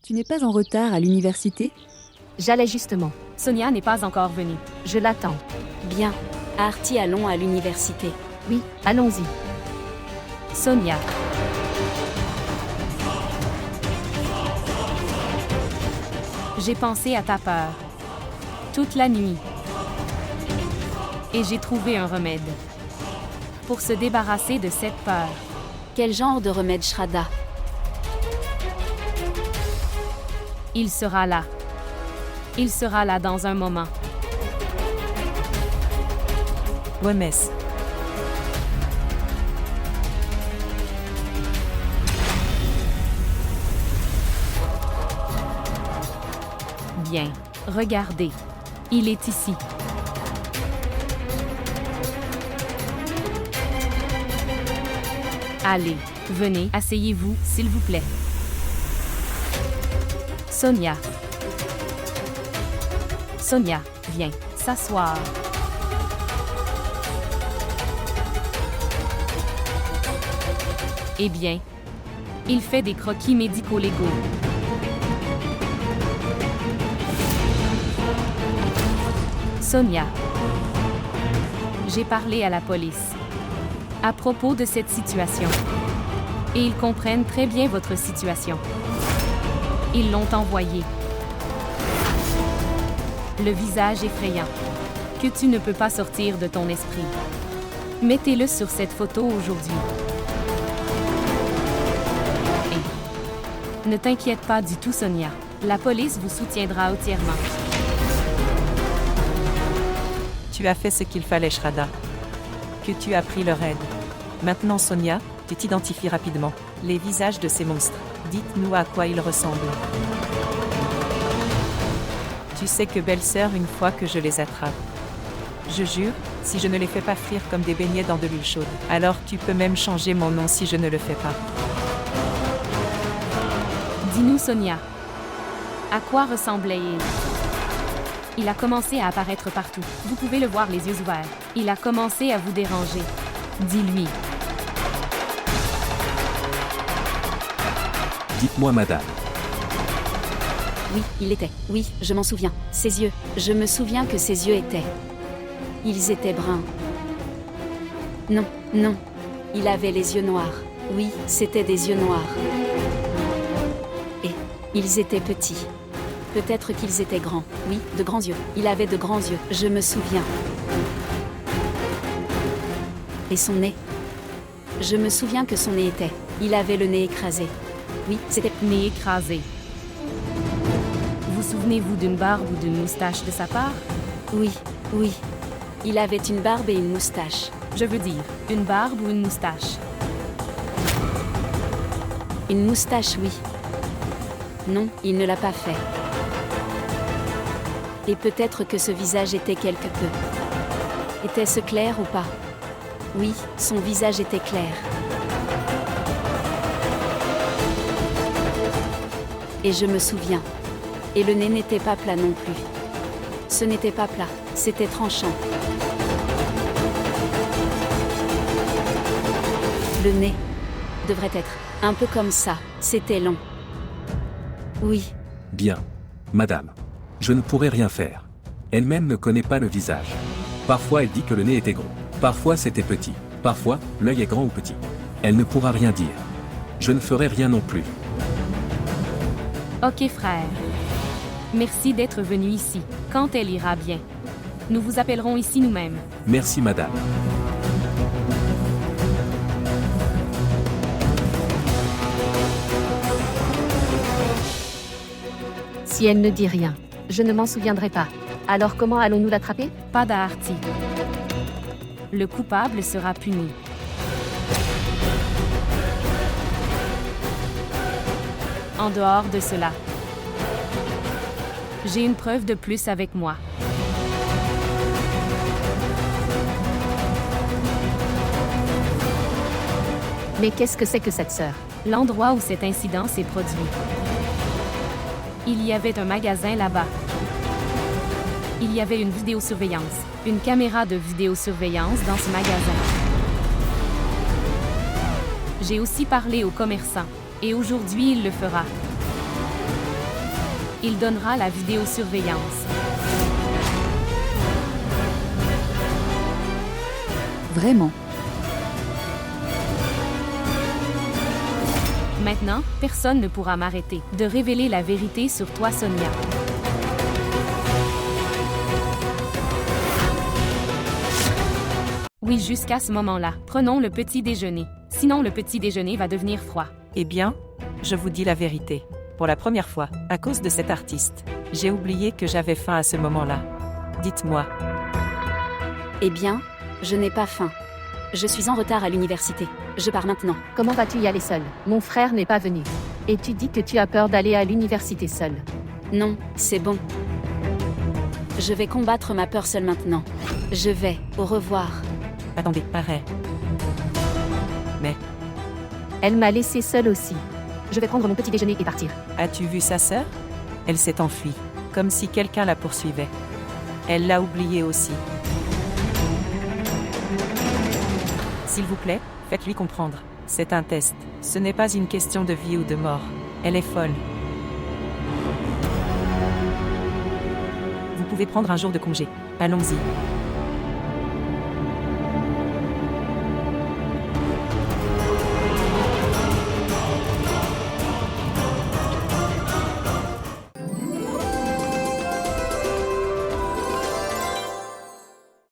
Tu n'es pas en retard à l'université? J'allais justement. Sonia n'est pas encore venue. Je l'attends. Bien. Artie, allons à l'université. Oui, allons-y. Sonia. J'ai pensé à ta peur. Toute la nuit. Et j'ai trouvé un remède. Pour se débarrasser de cette peur. Quel genre de remède, Shraddha? Il sera là. Il sera là dans un moment. Wemes. Bien. Regardez. Il est ici. Allez, venez, asseyez-vous, s'il vous plaît. Sonia. Sonia, viens, s'asseoir. Eh bien, il fait des croquis médico-légaux. Sonia. J'ai parlé à la police à propos de cette situation. Et ils comprennent très bien votre situation. Ils l'ont envoyé. Le visage effrayant, que tu ne peux pas sortir de ton esprit. Mettez-le sur cette photo aujourd'hui. Et ne t'inquiète pas du tout, Sonia. La police vous soutiendra entièrement. Tu as fait ce qu'il fallait, Shraddha. Que tu as pris leur aide. Maintenant, Sonia, tu t'identifies rapidement. Les visages de ces monstres. Dites-nous à quoi ils ressemblent. Tu sais que belle-sœur une fois que je les attrape. Je jure, si je ne les fais pas frire comme des beignets dans de l'huile chaude, alors tu peux même changer mon nom si je ne le fais pas. Dis-nous, Sonia. À quoi ressemblait-il? Il a commencé à apparaître partout. Vous pouvez le voir les yeux ouverts. Il a commencé à vous déranger. Dis-lui. Dites-moi, madame. Oui, il était. Oui, je m'en souviens. Ses yeux. Je me souviens que ses yeux étaient. Ils étaient bruns. Non, non. Il avait les yeux noirs. Oui, c'était des yeux noirs. Et ils étaient petits. Peut-être qu'ils étaient grands. Oui, de grands yeux. Il avait de grands yeux. Je me souviens. Et son nez. Je me souviens que son nez était. Il avait le nez écrasé. Oui, c'était Nez écrasé. Vous souvenez-vous d'une barbe ou d'une moustache de sa part? Oui, oui. Il avait une barbe et une moustache. Je veux dire, une barbe ou une moustache? Une moustache, oui. Non, il ne l'a pas fait. Et peut-être que ce visage était quelque peu. Était-ce clair ou pas? Oui, son visage était clair. Et je me souviens. Et le nez n'était pas plat non plus. Ce n'était pas plat, c'était tranchant. Le nez devrait être un peu comme ça, c'était long. Oui, Bien. Madame. Je ne pourrai rien faire. Elle-même ne connaît pas le visage. Parfois elle dit que le nez était gros. Parfois c'était petit. Parfois, l'œil est grand ou petit. Elle ne pourra rien dire. Je ne ferai rien non plus. Ok, frère. Merci d'être venu ici. Quand elle ira bien, nous vous appellerons ici nous-mêmes. Merci, madame. Si elle ne dit rien, je ne m'en souviendrai pas. Alors comment allons-nous l'attraper? Pas d'Artie. Le coupable sera puni. En dehors de cela, j'ai une preuve de plus avec moi. Mais qu'est-ce que c'est que cette sœur? L'endroit où cet incident s'est produit. Il y avait un magasin là-bas. Il y avait une vidéosurveillance, une caméra de vidéosurveillance dans ce magasin. J'ai aussi parlé au commerçant, et aujourd'hui il le fera. Il donnera la vidéosurveillance. Vraiment. Maintenant, personne ne pourra m'arrêter de révéler la vérité sur toi, Sonia. Oui, jusqu'à ce moment-là, prenons le petit déjeuner. Sinon, le petit déjeuner va devenir froid. Eh bien, je vous dis la vérité. Pour la première fois, à cause de cet artiste, j'ai oublié que j'avais faim à ce moment-là. Dites-moi. Eh bien, je n'ai pas faim. Je suis en retard à l'université. Je pars maintenant. Comment vas-tu y aller seul? Mon frère n'est pas venu. Et tu dis que tu as peur d'aller à l'université seul. Non, c'est bon. Je vais combattre ma peur seule maintenant. Je vais. Au revoir. Attendez, pareil. Mais, Elle m'a laissé seule aussi. Je vais prendre mon petit déjeuner et partir. as-tu vu sa sœur? Elle s'est enfuie, comme si quelqu'un la poursuivait. Elle l'a oublié aussi. S'il vous plaît, faites-lui comprendre. C'est un test. Ce n'est pas une question de vie ou de mort. Elle est folle. Vous pouvez prendre un jour de congé. Allons-y.